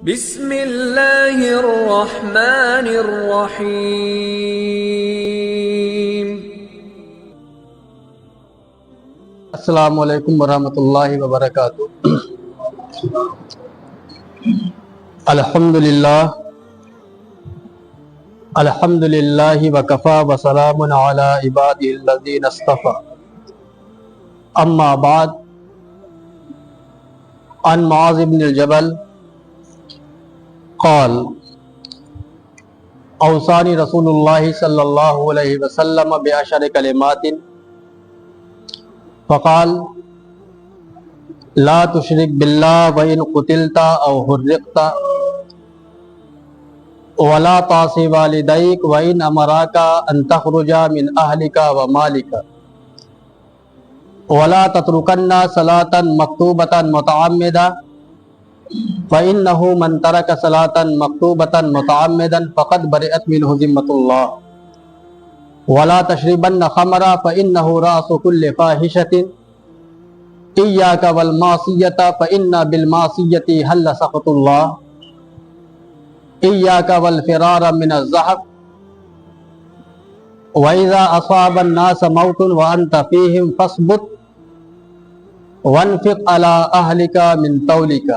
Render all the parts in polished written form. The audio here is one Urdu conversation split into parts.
بسم اللہ الرحمن الرحیم۔ السلام علیکم ورحمۃ اللہ وبرکاتہ۔ الحمد للہ وکفی وسلام علی عبادہ الذین اصطفی، اما بعد، عن معاذ بن الجبل قال اوصانی رسول اللہ صلی اللہ علیہ وسلم بعشر کلمات فقال لا تشرک باللہ وإن قتلت او حرقت ولا تعص والديك وإن أمراك أن تخرج من أهلك ومالك ولا تتركن صلاة مكتوبة متعمدا فإنه من ترك صلاة مكتوبة متعمدا فقد برئت منه ذمة الله ولا تشربن خمرا فإنه رأس كل فاحشة إياك والمعصية فإن بالمعصية حل سخط الله إياك والفرار من الزحف وإذا أصاب الناس موت وأنت فيهم فاصبت وانفق على أهلك من طولك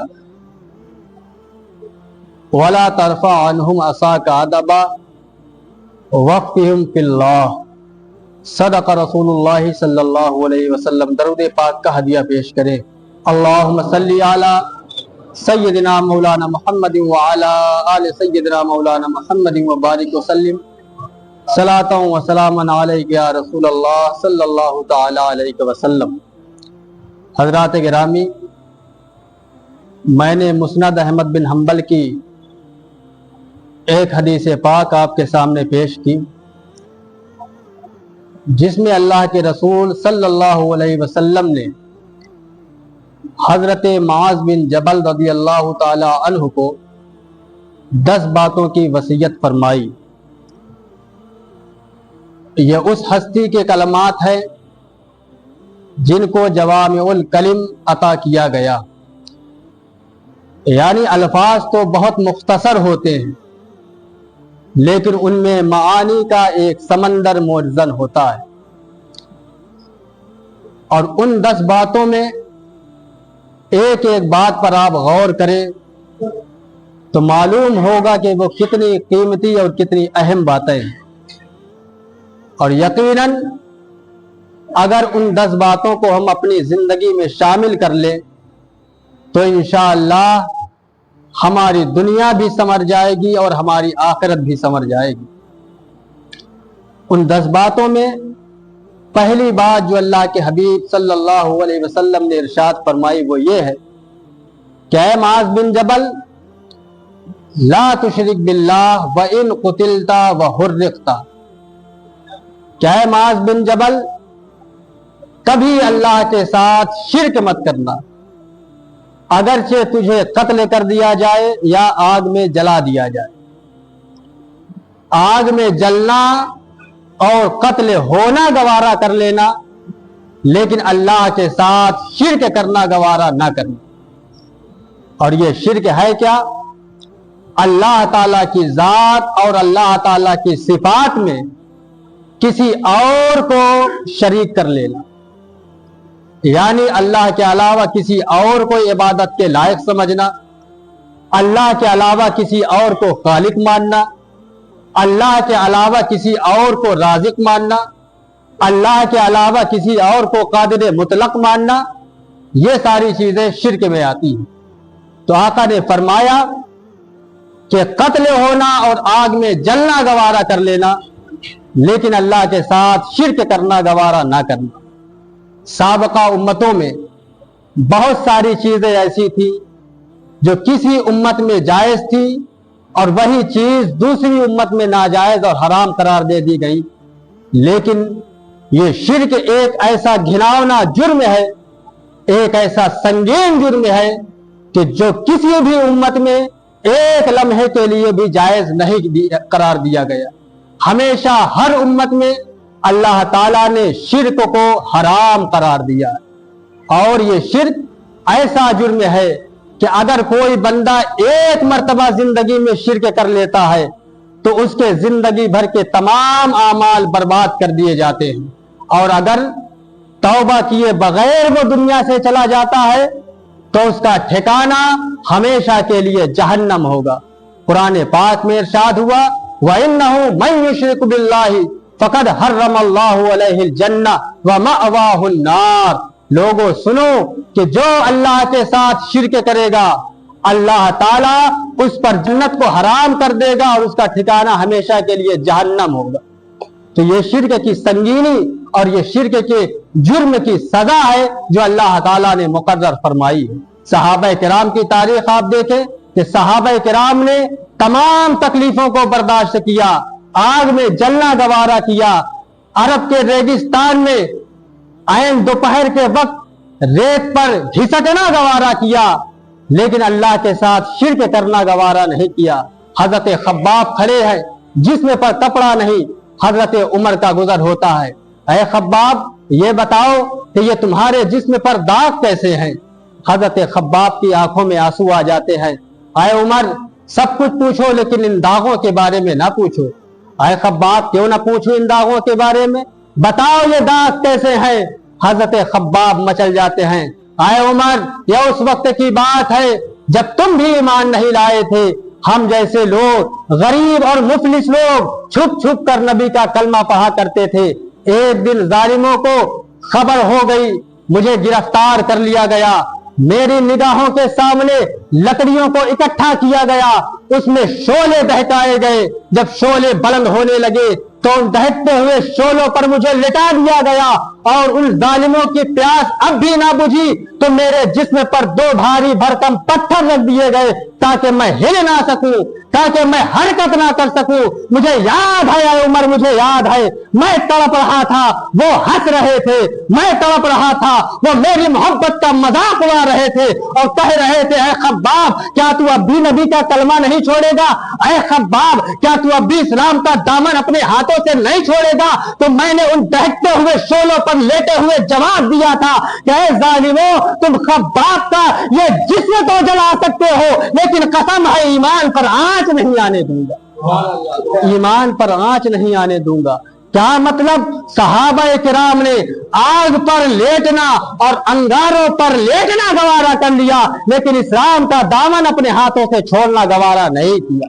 ولا ترفع عنهم عصاك عدبا وقفهم في الله۔ صدق رسول اللہ صلی اللہ علیہ وسلم۔ درود پاک کا ہدیہ پیش کریں۔ اللہم صلی علی سیدنا مولانا محمد وعلی آل سیدنا مولانا محمد وبارک وسلم صلاۃ و سلاما علیک یا رسول اللہ صلی اللہ تعالی علیہ وسلم۔ حضرات گرامی، میں نے مسند احمد بن حنبل کی ایک حدیث پاک آپ کے سامنے پیش کی، جس میں اللہ کے رسول صلی اللہ علیہ وسلم نے حضرت معاذ بن جبل رضی اللہ تعالی عنہ کو 10 باتوں کی وصیت فرمائی۔ یہ اس ہستی کے کلمات ہیں جن کو جوامع الکلم عطا کیا گیا، یعنی الفاظ تو بہت مختصر ہوتے ہیں لیکن ان میں معانی کا ایک سمندر موزن ہوتا ہے، اور ان 10 باتوں میں ایک ایک بات پر آپ غور کریں تو معلوم ہوگا کہ وہ کتنی قیمتی اور کتنی اہم باتیں ہیں، اور یقیناً اگر ان 10 باتوں کو ہم اپنی زندگی میں شامل کر لیں تو انشاءاللہ ہماری دنیا بھی سنور جائے گی اور ہماری آخرت بھی سنور جائے گی۔ ان 10 باتوں میں پہلی بات جو اللہ کے حبیب صلی اللہ علیہ وسلم نے ارشاد فرمائی وہ یہ ہے کہ اے معاذ بن جبل، لا تشرک باللہ وإن قتلت وحرقت، کہ اے معاذ بن جبل، کبھی اللہ کے ساتھ شرک مت کرنا، اگرچہ تجھے قتل کر دیا جائے یا آگ میں جلا دیا جائے۔ آگ میں جلنا اور قتل ہونا گوارا کر لینا، لیکن اللہ کے ساتھ شرک کرنا گوارا نہ کرنا۔ اور یہ شرک ہے کیا؟ اللہ تعالیٰ کی ذات اور اللہ تعالیٰ کی صفات میں کسی اور کو شریک کر لینا، یعنی اللہ کے علاوہ کسی اور کو عبادت کے لائق سمجھنا، اللہ کے علاوہ کسی اور کو خالق ماننا، اللہ کے علاوہ کسی اور کو رازق ماننا، اللہ کے علاوہ کسی اور کو قادر مطلق ماننا، یہ ساری چیزیں شرک میں آتی ہیں۔ تو آقا نے فرمایا کہ قتل ہونا اور آگ میں جلنا گوارا کر لینا، لیکن اللہ کے ساتھ شرک کرنا گوارا نہ کرنا۔ سابقہ امتوں میں بہت ساری چیزیں ایسی تھی جو کسی امت میں جائز تھی اور وہی چیز دوسری امت میں ناجائز اور حرام قرار دے دی گئی، لیکن یہ شرک ایک ایسا گھناؤنا جرم ہے، ایک ایسا سنگین جرم ہے کہ جو کسی بھی امت میں ایک لمحے کے لیے بھی جائز نہیں قرار دیا گیا۔ ہمیشہ ہر امت میں اللہ تعالیٰ نے شرک کو حرام قرار دیا، اور یہ شرک ایسا جرم ہے کہ اگر کوئی بندہ ایک مرتبہ زندگی میں شرک کر لیتا ہے تو اس کے زندگی بھر کے تمام اعمال برباد کر دیے جاتے ہیں، اور اگر توبہ کیے بغیر وہ دنیا سے چلا جاتا ہے تو اس کا ٹھکانہ ہمیشہ کے لیے جہنم ہوگا۔ قرآن پاک میں ارشاد ہوا وَإِنَّهُ مَن يُشْرِكُ بِاللَّهِ فَقَدْ حَرَّمَ اللَّهُ عَلَيْهِ الْجَنَّةَ وَمَأْوَاهُ النَّارُ۔ لوگوں سنو کہ جو اللہ کے ساتھ شرک کرے گا اللہ تعالیٰ اس پر جنت کو حرام کر دے گا اور اس کا ٹھکانہ ہمیشہ کے لیے جہنم ہوگا۔ تو یہ شرک کی سنگینی اور یہ شرک کے جرم کی سزا ہے جو اللہ تعالیٰ نے مقرر فرمائی ہے۔ صحابہ کرام کی تاریخ آپ دیکھیں کہ صحابہ کرام نے تمام تکلیفوں کو برداشت کیا، آگ میں جلنا گوارا کیا، عرب کے ریگستان میں عین دوپہر کے وقت ریت پر گھسٹنا گوارا کیا، لیکن اللہ کے ساتھ شرک کرنا گوارا نہیں کیا۔ حضرت خباب کھڑے ہیں، جسم پر کپڑا نہیں، حضرت عمر کا گزر ہوتا ہے، اے خباب یہ بتاؤ کہ یہ تمہارے جسم پر داغ کیسے ہیں؟ حضرت خباب کی آنکھوں میں آنسو آ جاتے ہیں، اے عمر سب کچھ پوچھو لیکن ان داغوں کے بارے میں نہ پوچھو۔ اے خباب کیوں نہ پوچھو ان داغوں کے بارے میں، بتاؤ یہ داغ کیسے ہیں؟ حضرت خباب مچل جاتے ہیں، اے عمر یہ اس وقت کی بات ہے جب تم بھی ایمان نہیں لائے تھے، ہم جیسے لوگ غریب اور مفلس لوگ چھپ چھپ کر نبی کا کلمہ پڑھا کرتے تھے۔ ایک دن ظالموں کو خبر ہو گئی، مجھے گرفتار کر لیا گیا، میری نگاہوں کے سامنے لکڑیوں کو اکٹھا کیا گیا، اس میں شعلے دہکائے گئے، جب شعلے بلند ہونے لگے تو ان دہکتے ہوئے شعلوں پر مجھے لٹا دیا گیا، اور ان ظالموں کی پیاس اب بھی نہ بجھی تو میرے جسم پر دو بھاری بھرکم پتھر رکھ دیے گئے تاکہ میں ہل نہ سکوں، تاکہ میں حرکت نہ کر سکوں۔ مجھے یاد ہے اے عمر، مجھے یاد ہے میں تڑپ رہا تھا، وہ ہنس رہے تھے، میں تڑپ رہا تھا، وہ میری محبت کا مذاق اڑا رہے تھے اور کہہ رہے تھے اے خباب کیا تو اب بھی نبی کا کلمہ نہیں چھوڑے گا؟ اے خباب کیا تو اب بھی اسلام کا دامن اپنے ہاتھوں سے نہیں چھوڑے گا؟ تو میں نے ان دہکتے ہوئے شعلوں پر لیٹے ہوئے جواب دیا تھا کہ اے ظالموں تم خباب کا یہ جسم تو جلا سکتے ہو لیکن قسم ہے ایمان پر آنچ نہیں آنے دوں گا، ایمان پر آنچ نہیں آنے دوں گا۔ کیا مطلب؟ صحابہ کرام نے آگ پر لیٹنا اور انگاروں پر لیٹنا گوارا کر لیا لیکن اسلام کا دامن اپنے ہاتھوں سے چھوڑنا گوارا نہیں کیا۔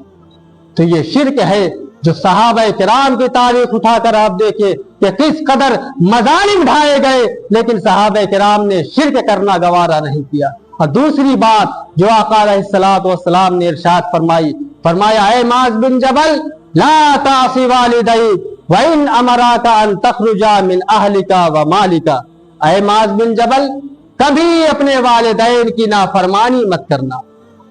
تو یہ شرک ہے جو صحابہ کرام کی تاریخ اٹھا کر آپ دیکھیں کہ کس قدر مظالم ڈھائے گئے لیکن صحابہ کرام نے شرک کرنا گوارا نہیں کیا۔ اور دوسری بات جو آقا علیہ الصلوۃ والسلام نے ارشاد فرمایا اے معاذ بن جبل لا تعصی والدیک وَإِنْ أَمَرَاكَ أَن تَخْرُجَ مِنْ أَهْلِكَ وَمَالِكَ، اے معاذ بن جبل کبھی اپنے والدین کی نافرمانی مت کرنا۔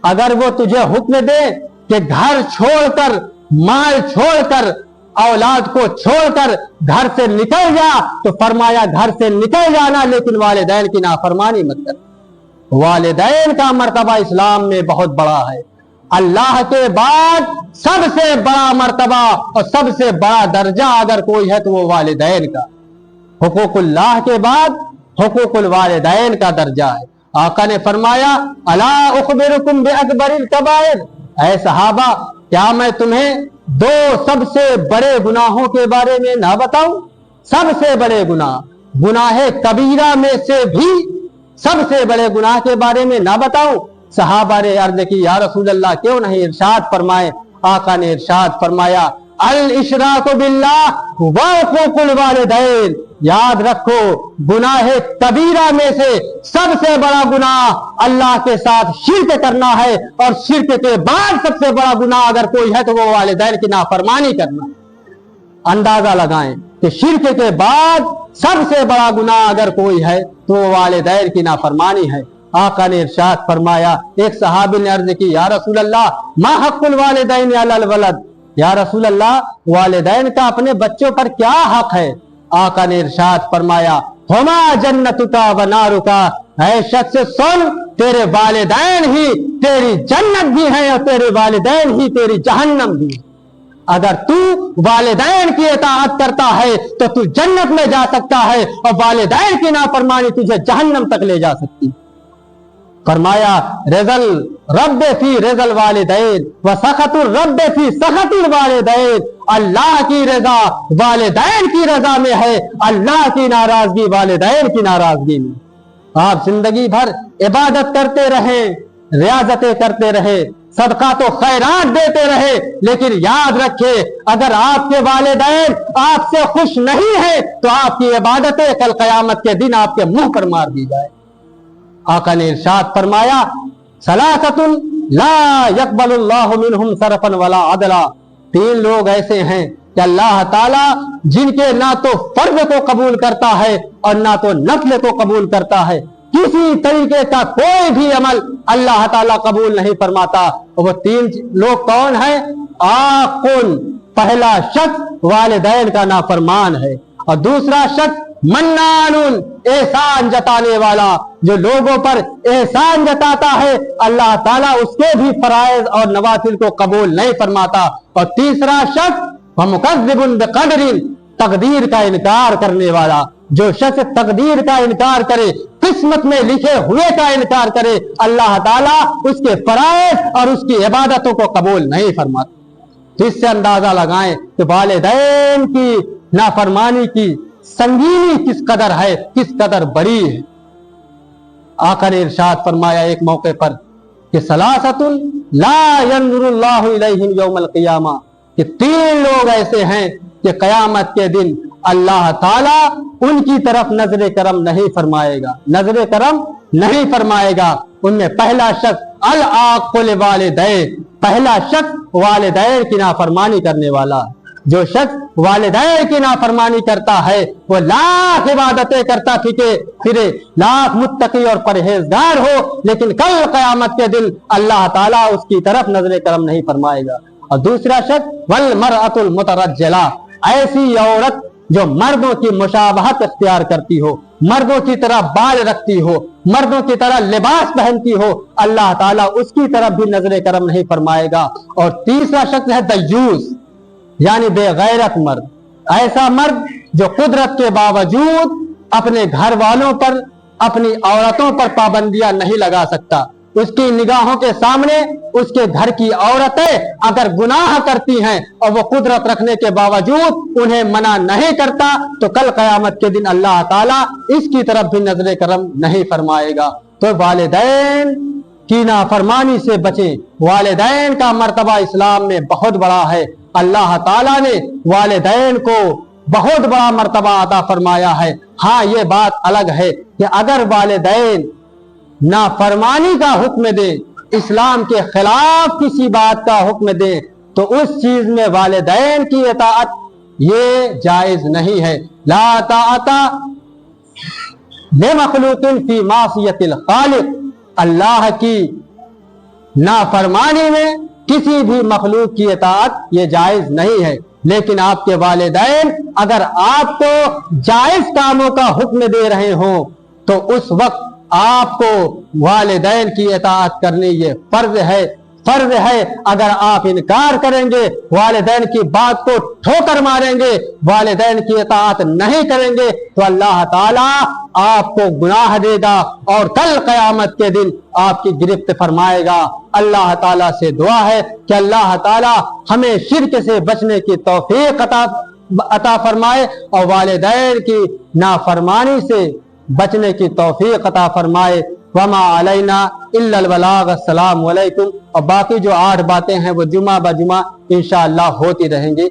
اگر وہ تجھے حکم دے کہ گھر چھوڑ کر، مال چھوڑ کر، اولاد کو چھوڑ کر گھر سے نکل جا تو فرمایا گھر سے نکل جانا لیکن والدین کی نافرمانی مت کرنا۔ والدین کا مرتبہ اسلام میں بہت بڑا ہے، اللہ کے بعد سب سے بڑا مرتبہ اور سب سے بڑا درجہ اگر کوئی ہے تو وہ والدین کا، حقوق اللہ کے بعد حقوق الوالدین کا درجہ ہے۔ آقا نے فرمایا الا اخبرکم باکبر الکبائر، اے صحابہ کیا میں تمہیں دو سب سے بڑے گناہوں کے بارے میں نہ بتاؤں؟ سب سے بڑے گناہ کبیرہ میں سے بھی سب سے بڑے گناہ کے بارے میں نہ بتاؤں؟ صحابہ نے عرض کی یا رسول اللہ کیوں نہیں؟ ارشاد فرمائے، آقا نے ارشاد فرمایا الاشراک باللہ وعقوق الوالدین، یاد رکھو گناہ کبیرہ میں سے سب سے بڑا گناہ اللہ کے ساتھ شرک کرنا ہے، اور شرک کے بعد سب سے بڑا گناہ اگر کوئی ہے تو وہ والدین کی نافرمانی کرنا۔ اندازہ لگائیں کہ شرک کے بعد سب سے بڑا گناہ اگر کوئی ہے تو وہ والدین کی نافرمانی ہے۔ آقا نے ارشاد فرمایا، ایک صحابی نے عرض کی یا رسول اللہ ما حق الوالدین علی الولد، یا رسول اللہ والدین کا اپنے بچوں پر کیا حق ہے؟ آقا نے ارشاد فرمایا ہما جنتک و نارک، اے شخص سن تیرے والدین ہی تیری جنت بھی ہیں اور تیرے والدین ہی تیری جہنم بھی۔ اگر تو والدین کی اطاعت کرتا ہے تو تو جنت میں جا سکتا ہے، اور والدین کی نافرمانی تجھے جہنم تک لے جا سکتی۔ فرمایا رضل رب فی رضل والدین و سخط الرب فی سخط الوالدین، اللہ کی رضا والدین کی رضا میں ہے، اللہ کی ناراضگی والدین کی ناراضگی میں۔ آپ زندگی بھر عبادت کرتے رہیں، ریاضتیں کرتے رہے، صدقات و خیرات دیتے رہے، لیکن یاد رکھے اگر آپ کے والدین آپ سے خوش نہیں ہیں تو آپ کی عبادتیں کل قیامت کے دن آپ کے منہ پر مار دی جائے۔ آقا نے ارشاد فرمایا ثلاثۃ لا يقبل اللہ منہم صرفا ولا عدلا، تین لوگ ایسے ہیں کہ اللہ تعالیٰ جن کے نہ تو فرض کو قبول کرتا ہے اور نہ تو نفل کو قبول کرتا ہے، کسی طریقے کا کوئی بھی عمل اللہ تعالیٰ قبول نہیں فرماتا۔ وہ تین لوگ کون ہیں؟ آقن، پہلا شخص والدین کا نافرمان ہے، اور دوسرا شخص منان، احسان جتانے والا، جو لوگوں پر احسان جتاتا ہے اللہ تعالیٰ اس کے بھی فرائض اور نوافل کو قبول نہیں فرماتا، اور تیسرا شخص ومکذب بقدر، تقدیر کا انکار کرنے والا، جو شخص تقدیر کا انکار کرے، قسمت میں لکھے ہوئے کا انکار کرے، اللہ تعالیٰ اس کے فرائض اور اس کی عبادتوں کو قبول نہیں فرماتا۔ تو اس سے اندازہ لگائیں کہ والدین کی نافرمانی کی سنگینی کس قدر ہے، کس قدر بڑی ہے۔ آقا نے ارشاد فرمایا ایک موقع پر کہ ثلاثۃ لا ينظر اللہ الیہم یوم القیامہ، کہ تین لوگ ایسے ہیں کہ قیامت کے دن اللہ تعالیٰ ان کی طرف نظر کرم نہیں فرمائے گا، نظر کرم نہیں فرمائے گا۔ ان میں پہلا شخص العاق لوالدین، پہلا شخص والدین کی نافرمانی کرنے والا، جو شخص والدین کی نافرمانی کرتا ہے وہ لاکھ عبادتیں کرتا پھرے، لاکھ متقی اور پرہیزگار ہو، لیکن کل قیامت کے دن اللہ تعالیٰ اس کی طرف نظر کرم نہیں فرمائے گا۔ اور دوسرا شخص والمرأۃ المترجلہ، ایسی عورت جو مردوں کی مشابہت اختیار کرتی ہو، مردوں کی طرح بال رکھتی ہو، مردوں کی طرح لباس پہنتی ہو، اللہ تعالیٰ اس کی طرف بھی نظر کرم نہیں فرمائے گا۔ اور تیسرا شخص ہے دیوس، یعنی بے غیرت مرد، ایسا مرد جو قدرت کے باوجود اپنے گھر والوں پر، اپنی عورتوں پر پابندیاں نہیں لگا سکتا۔ اس کی نگاہوں کے سامنے اس کے گھر کی عورتیں اگر گناہ کرتی ہیں اور وہ قدرت رکھنے کے باوجود انہیں منع نہیں کرتا تو کل قیامت کے دن اللہ تعالیٰ اس کی طرف بھی نظر کرم نہیں فرمائے گا۔ تو والدین کی نافرمانی سے بچیں، والدین کا مرتبہ اسلام میں بہت بڑا ہے، اللہ تعالیٰ نے والدین کو بہت بڑا مرتبہ عطا فرمایا ہے۔ ہاں یہ بات الگ ہے کہ اگر والدین نافرمانی کا حکم دے، اسلام کے خلاف کسی بات کا حکم دے، تو اس چیز میں والدین کی اطاعت یہ جائز نہیں ہے۔ لا طاعت لمخلوق فی معصیت الخالق، اللہ کی نافرمانی میں کسی بھی مخلوق کی اطاعت یہ جائز نہیں ہے، لیکن آپ کے والدین اگر آپ کو جائز کاموں کا حکم دے رہے ہوں تو اس وقت آپ کو والدین کی اطاعت کرنی یہ فرض ہے۔ فرض ہے، اگر آپ انکار کریں گے، والدین کی بات کو ٹھوکر ماریں گے، والدین کی اطاعت نہیں کریں گے تو اللہ تعالیٰ آپ کو گناہ دے گا اور کل قیامت کے دن آپ کی گرفت فرمائے گا۔ اللہ تعالیٰ سے دعا ہے کہ اللہ تعالیٰ ہمیں شرک سے بچنے کی توفیق عطا فرمائے اور والدین کی نافرمانی سے بچنے کی توفیق عطا فرمائے۔ وما علینا الا البلاغ۔ السلام علیکم۔ اور باقی جو 8 باتیں ہیں وہ جمعہ بجمعہ انشاءاللہ ہوتی رہیں گی۔